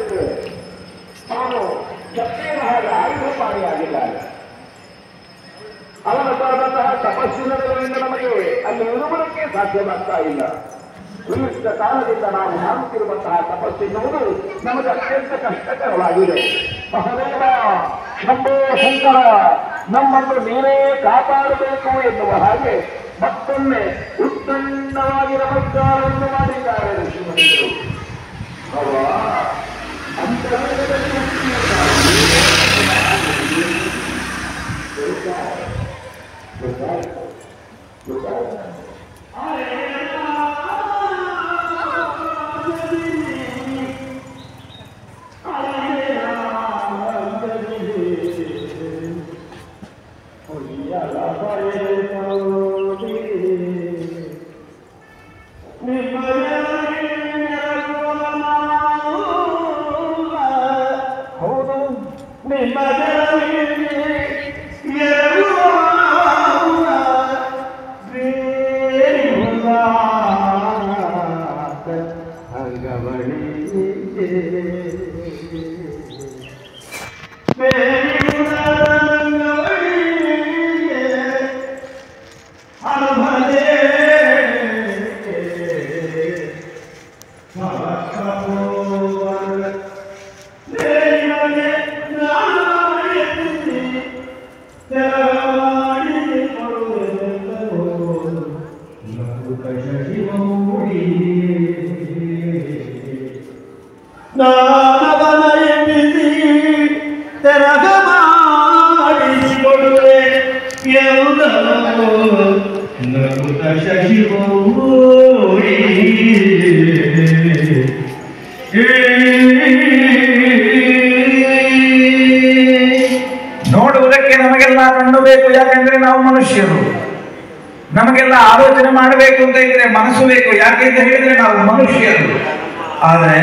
ಬಿಟ್ಟರೆ ಅವನು ಚಪ್ಪೇನ ಹಾಗೆ ಆಯುಧಪಾಣಿಯಾಗಿದ್ದಾನೆ. ಅವನದ್ದಾದಂತಹ ತಪಸ್ಸಿನ ಬಲದಿಂದ ನಮಗೆ ಅಲ್ಲಿ ಇರುವುದಕ್ಕೆ ಸಾಧ್ಯವಾಗ್ತಾ ಇಲ್ಲ. ವಿಶಿಷ್ಟ ಕಾಲದಿಂದ ನಾವು ಮಾಡುತ್ತಿರುವಂತಹ ತಪಸ್ಸೆನ್ನುವುದು ನಮಗೆ ಅತ್ಯಂತ ಕಷ್ಟಕರವಾಗಿದೆ. ಮಹಾದೇವ ಶಂಭೋ ಶಂಕರ, ನಮ್ಮನ್ನು ನೀವೇ ಕಾಪಾಡಬೇಕು ಎನ್ನುವ ಹಾಗೆ ಮತ್ತೊಮ್ಮೆ ಉತ್ತಮವಾಗಿ ನಮಸ್ಕಾರವನ್ನು ಮಾಡಿದ್ದಾರೆ ಋಷಿಮುನಿಗಳು. ನೋಡುವುದಕ್ಕೆ ನಮಗೆಲ್ಲ ಕಣ್ಣು ಬೇಕು, ಯಾಕಂದ್ರೆ ನಾವು ಮನುಷ್ಯರು. ನಮಗೆಲ್ಲ ಆಲೋಚನೆ ಮಾಡಬೇಕು ಅಂತ ಇದ್ರೆ ಮನಸ್ಸು ಬೇಕು, ಯಾಕೆಂತ ಹೇಳಿದ್ರೆ ನಾವು ಮನುಷ್ಯರು. ಆದ್ರೆ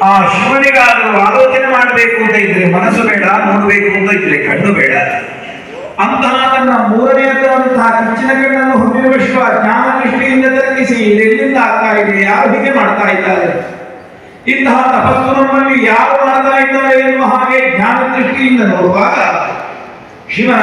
ಆ ಶಿವನಿಗಾದರೂ ಆಲೋಚನೆ ಮಾಡಬೇಕು ಅಂತ ಇದ್ರೆ ಮನಸ್ಸು ಬೇಡ, ನೋಡಬೇಕು ಅಂತ ಇದ್ರೆ ಕಣ್ಣು ಬೇಡ. ಅಂತಹ ತನ್ನ ಮೂರನೆಯದಾದಂತಹ ಕಚ್ಚಿನ ಕಣ್ಣನ್ನು ಹೊಂದಿರುವ ಶಿವ ಜ್ಞಾನ ದೃಷ್ಟಿಯಿಂದ ತರ್ಕಿಸಿ ಎಲ್ಲಿಂದ ಆಗ್ತಾ ಇದೆ, ಯಾರು ಹೀಗೆ ಮಾಡ್ತಾ ಇದ್ದಾರೆ, ಇಂತಹ ತಪಸ್ಸು ನಮ್ಮಲ್ಲಿ ಯಾರು ಮಾಡ್ತಾ ಇದ್ದಾರೆ ಎನ್ನುವ ಹಾಗೆ ಜ್ಞಾನ ದೃಷ್ಟಿಯಿಂದ ನೋಡುವಾಗ ಶಿವನ